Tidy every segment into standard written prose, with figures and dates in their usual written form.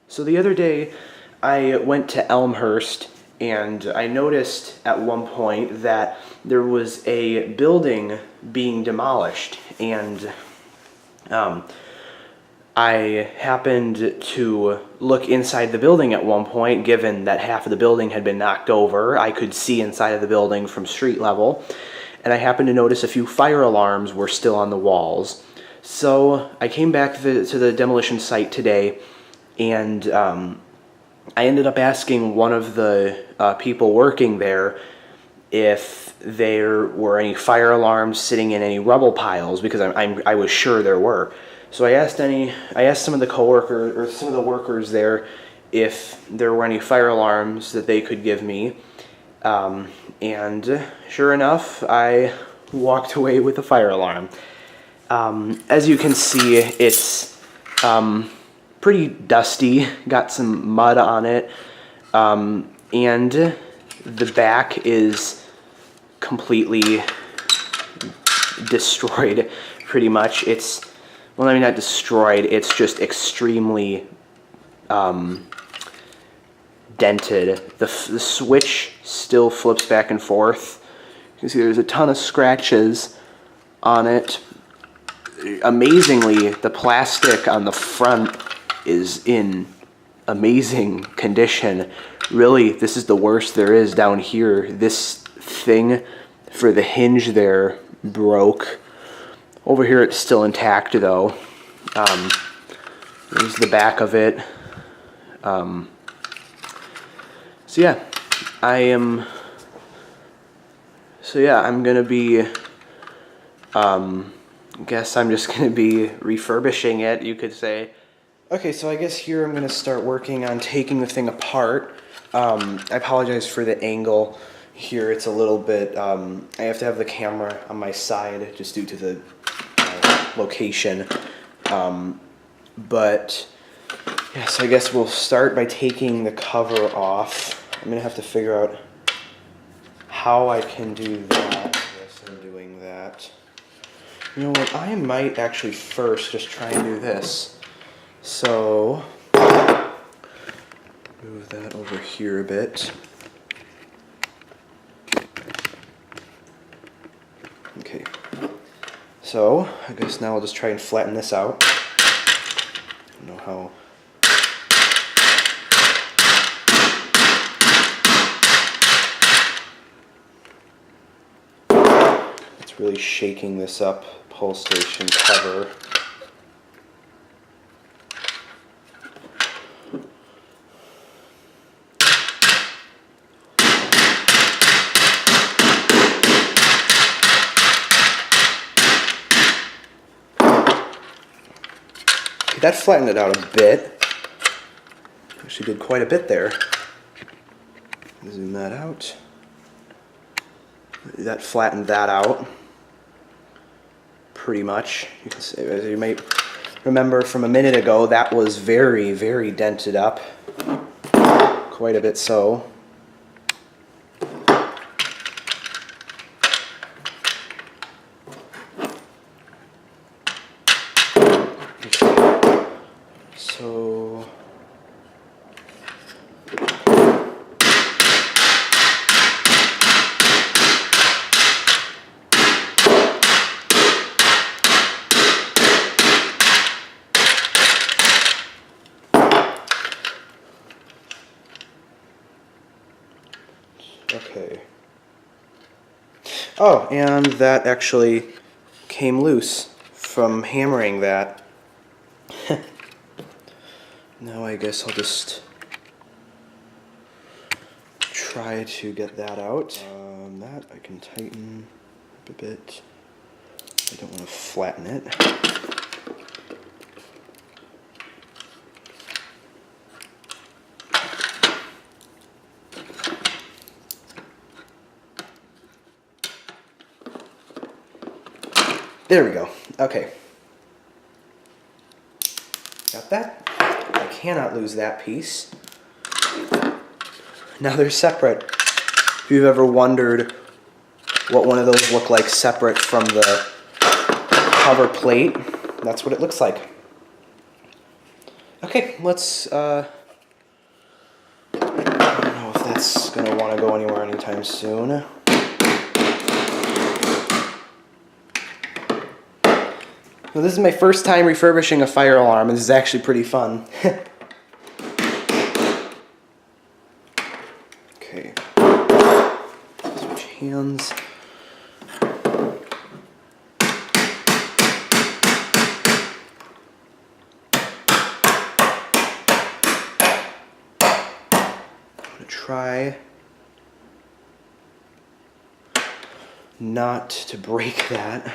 So the other day, I went to Elmhurst and I noticed at one point that there was a building being demolished, and I happened to look inside the building at one point. Given that half of the building had been knocked over, I could see inside of the building from street level, and I happened to notice a few fire alarms were still on the walls. So I came back to the demolition site today, and I ended up asking one of the people working there if there were any fire alarms sitting in any rubble piles, because I was sure there were. So I asked some of the coworkers or some of the workers there if there were any fire alarms that they could give me, and sure enough, I walked away with a fire alarm. As you can see, it's pretty dusty, got some mud on it, and the back is completely destroyed, pretty much. Well, I mean, not destroyed, it's just extremely dented. The switch still flips back and forth. You can see there's a ton of scratches on it. Amazingly, the plastic on the front is in amazing condition. Really, this is the worst there is down here. This thing for the hinge there broke. Over here it's still intact though. There's the back of it. So yeah, I'm gonna be, guess I'm just gonna be refurbishing it, you could say. Okay, so I guess here I'm gonna start working on taking the thing apart. I apologize for the angle here. It's a little bit, I have to have the camera on my side just due to the location. But yeah, so I guess we'll start by taking the cover off. I'm gonna have to figure out how I can do that. Yes, I'm doing that. You know what, I might actually first just try and do this. So, move that over here a bit. Okay, so I guess now I'll just try and flatten this out. I don't know how. It's really shaking this up, pull station cover. That flattened it out a bit. Actually did quite a bit there. Zoom that out. That flattened that out pretty much. You can see, as you might remember from a minute ago, that was very, very dented up. Quite a bit so. So okay. Oh, and that actually came loose from hammering that. Now I guess I'll just try to get that out. That I can tighten up a bit. I don't want to flatten it. There we go. Okay. Got that? I cannot lose that piece. Now they're separate. If you've ever wondered what one of those look like separate from the cover plate, that's what it looks like. Okay, let's, I don't know if that's going to want to go anywhere anytime soon. Well, this is my first time refurbishing a fire alarm, and this is actually pretty fun. Okay, switch hands. Try not to break that.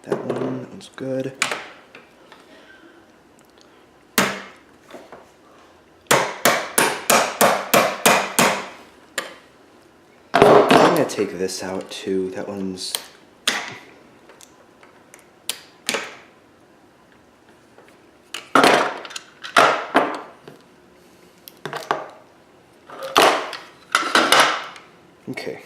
That one's good. I'm gonna take this out too. That one's okay.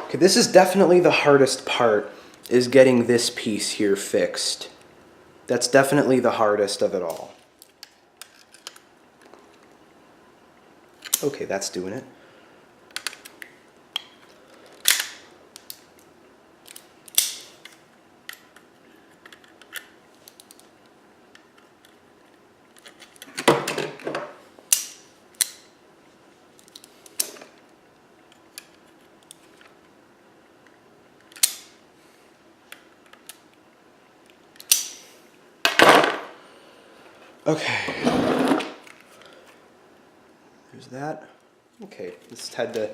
Okay, this is definitely the hardest part, is getting this piece here fixed. That's definitely the hardest of it all. Okay, that's doing it. Okay, there's that. Okay, just had to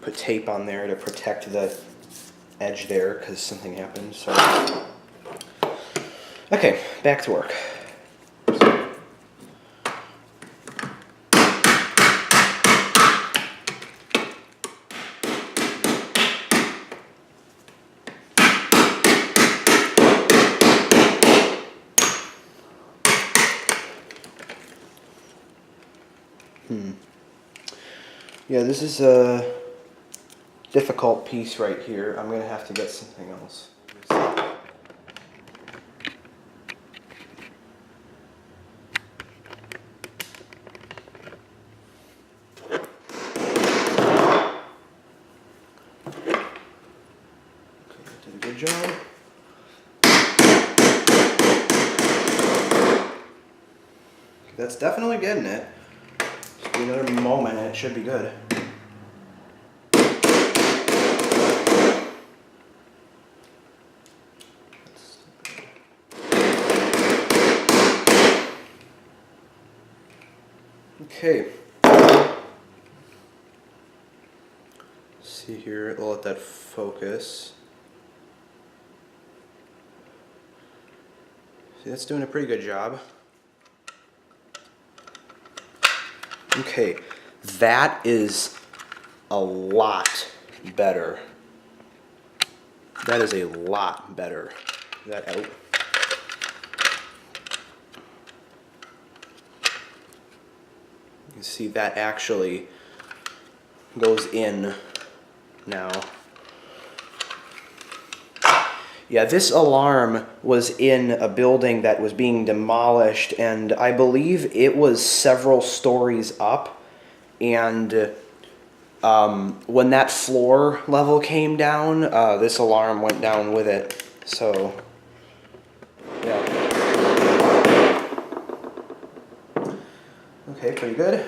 put tape on there to protect the edge there because something happened, so. Okay, back to work. Yeah, this is a difficult piece right here. I'm going to have to get something else. Okay, did a good job. Okay, that's definitely getting it. Just give another moment and it should be good. Okay. See here, we'll let that focus. See, that's doing a pretty good job. Okay, that is a lot better. That is a lot better. Get that out. You can see that actually goes in now. Yeah, this alarm was in a building that was being demolished, and I believe it was several stories up, and when that floor level came down, this alarm went down with it. So, yeah. Okay, pretty good.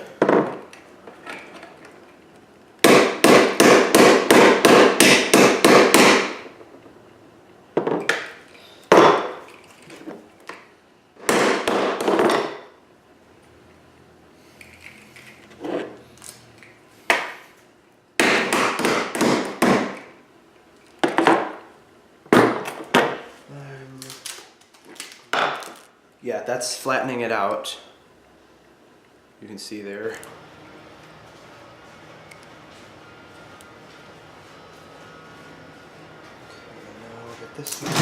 Yeah, that's flattening it out. You can see there. Okay, now we'll get this one.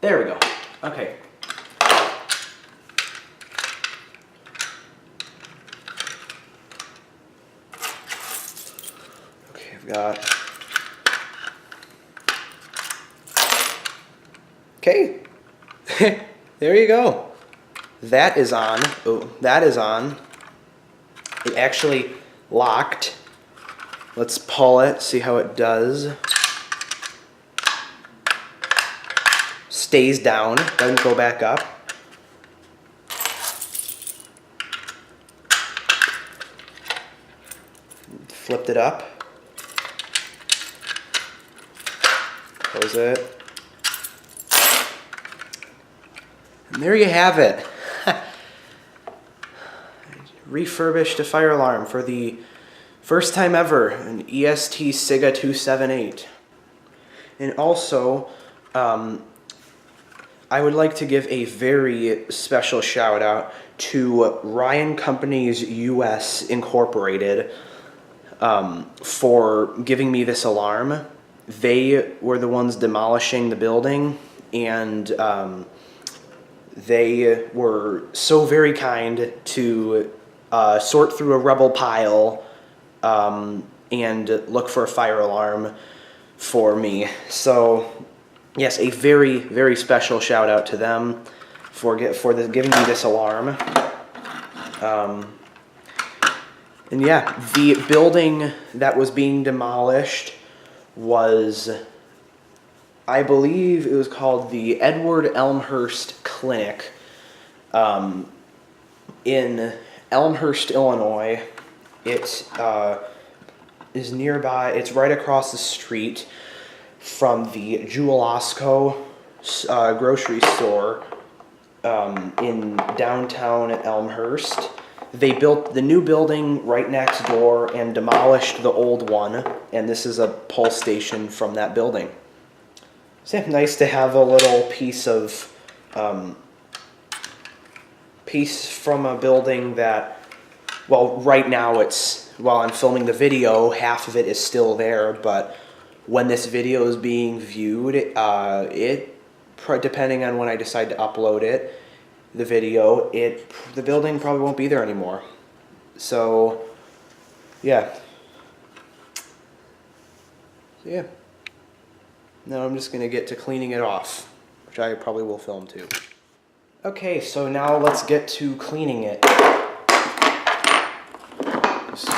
There we go. Okay. Okay, I've got. Okay. There you go. That is on. Oh, that is on. It actually locked. Let's pull it, see how it does. Stays down, doesn't go back up. Flipped it up. Close it. And there you have it. Refurbished a fire alarm for the first time ever, an EST SIGA-278. And also, I would like to give a very special shout out to Ryan Companies US Incorporated for giving me this alarm. They were the ones demolishing the building, and they were so very kind to sort through a rubble pile and look for a fire alarm for me. So yes, a very, very special shout out to them for giving me this alarm. And yeah, the building that was being demolished was, I believe it was called the Edward Elmhurst Clinic in Elmhurst, Illinois. It is nearby, it's right across the street from the Jewel-Osco grocery store in downtown Elmhurst. They built the new building right next door and demolished the old one, and this is a pulse station from that building. So yeah, nice to have a little piece from a building that, well, right now it's, while I'm filming the video, half of it is still there, but when this video is being viewed, depending on when I decide to upload it, the video, the building probably won't be there anymore. So, yeah. Now I'm just gonna get to cleaning it off, which I probably will film too. Okay, so now let's get to cleaning it. Just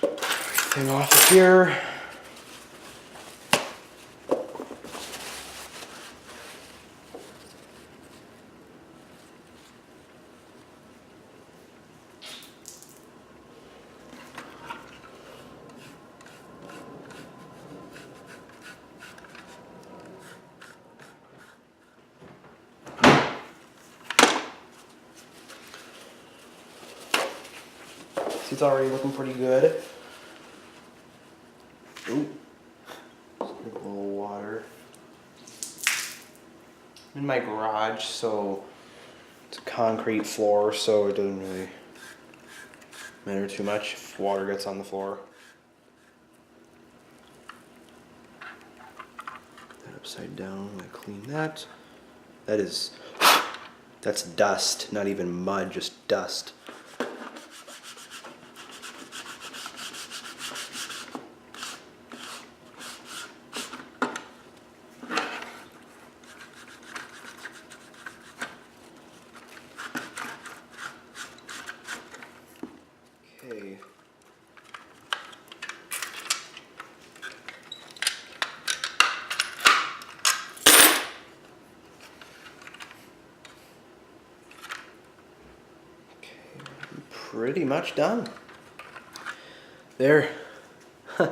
everything off of here. It's already looking pretty good. Ooh. Just get a little water. I'm in my garage, so it's a concrete floor, so it doesn't really matter too much if water gets on the floor. Put that upside down, I'm gonna clean that. That's dust, not even mud, just dust. Okay. Pretty much done. There. If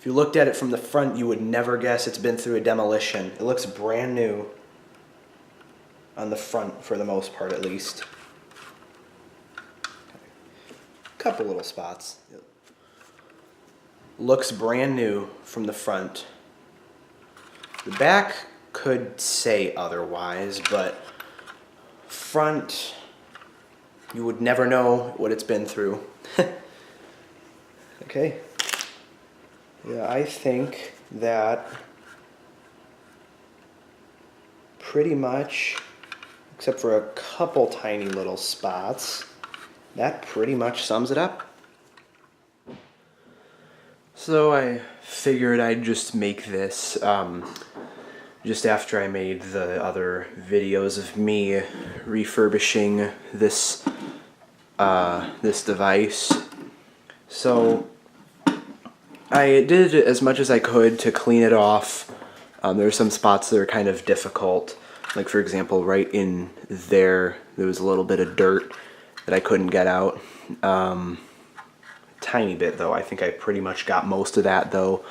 you looked at it from the front, you would never guess it's been through a demolition. It looks brand new. on the front for the most part, at least. Couple little spots. Looks brand new from the front. The back could say otherwise, but front, you would never know what it's been through. Okay. Yeah, I think that pretty much, except for a couple tiny little spots, that pretty much sums it up. So I figured I'd just make this just after I made the other videos of me refurbishing this this device. So I did as much as I could to clean it off. There are some spots that are kind of difficult. Like, for example, right in there was a little bit of dirt that I couldn't get out. Tiny bit though. I think I pretty much got most of that though.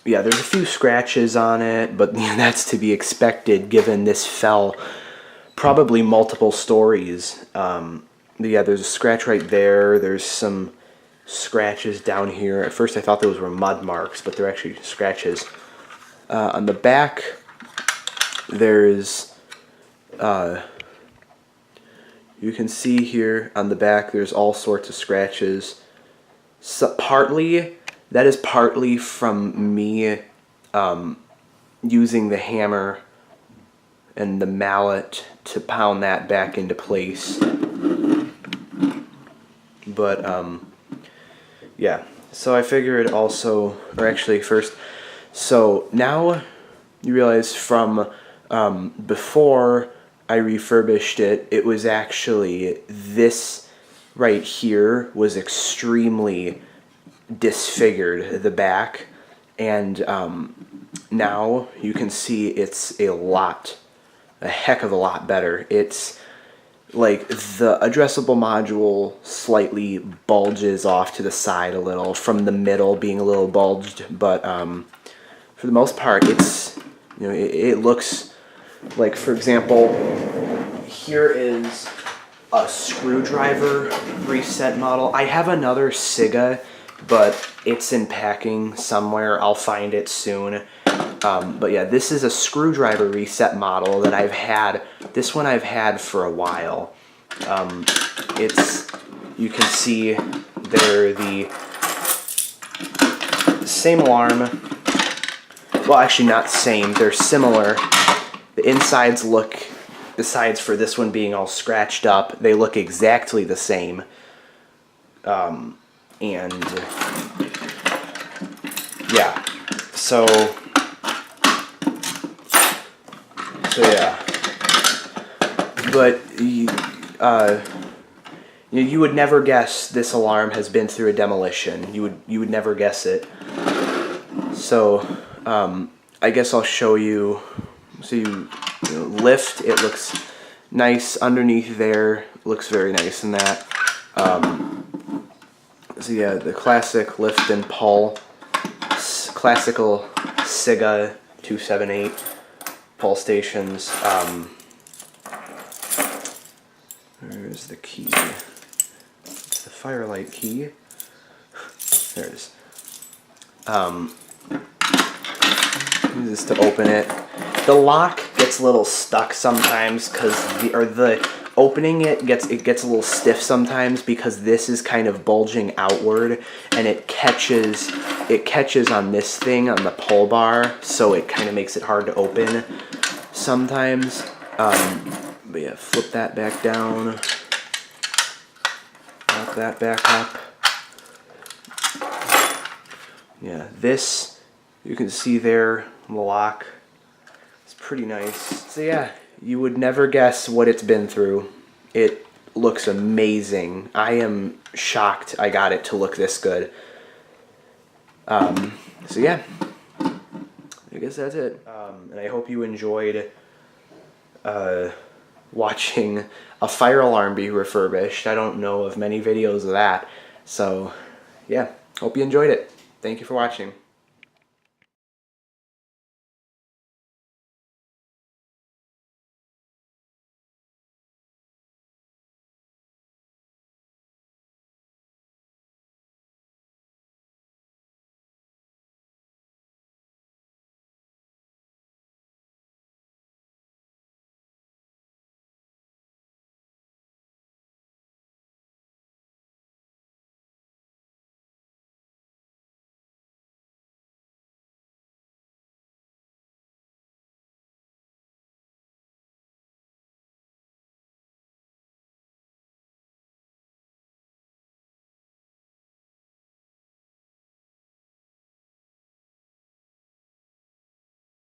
Yeah, there's a few scratches on it, but that's to be expected given this fell probably multiple stories. Yeah, there's a scratch right there. There's some scratches down here. At first I thought those were mud marks, but they're actually scratches. On the back, there's you can see here on the back there's all sorts of scratches. So that is partly from me using the hammer and the mallet to pound that back into place. But yeah, so I figured also, or actually first, so now you realize from before I refurbished it, it was actually this right here was extremely disfigured, the back, and now you can see it's a heck of a lot better. It's like the addressable module slightly bulges off to the side a little, from the middle being a little bulged, but for the most part it's, you know, it looks like, for example, here is a screwdriver reset model. I have another SIGA, but it's in packing somewhere. I'll find it soon. But yeah, this is a screwdriver reset model that I've had. This one I've had for a while. It's, you can see they're the same alarm. Well, actually not same, they're similar. The insides look, besides for this one being all scratched up, they look exactly the same. And yeah, so yeah, but you would never guess this alarm has been through a demolition. You would never guess it. So I guess I'll show you. So you lift, it looks nice underneath there, looks very nice in that. So yeah, the classic lift and pull, classical SIGA-278 pull stations. There's the key. It's the firelight key. There it is. Use this to open it. The lock gets a little stuck sometimes because the opening it gets a little stiff sometimes because this is kind of bulging outward and it catches on this thing on the pull bar, so it kind of makes it hard to open sometimes. But yeah, flip that back down, lock that back up. Yeah, this you can see there, the lock. Pretty nice. So yeah, you would never guess what it's been through. It looks amazing. I am shocked I got it to look this good. So yeah, I guess that's it. And I hope you enjoyed watching a fire alarm be refurbished. I don't know of many videos of that. So yeah, hope you enjoyed it. Thank you for watching.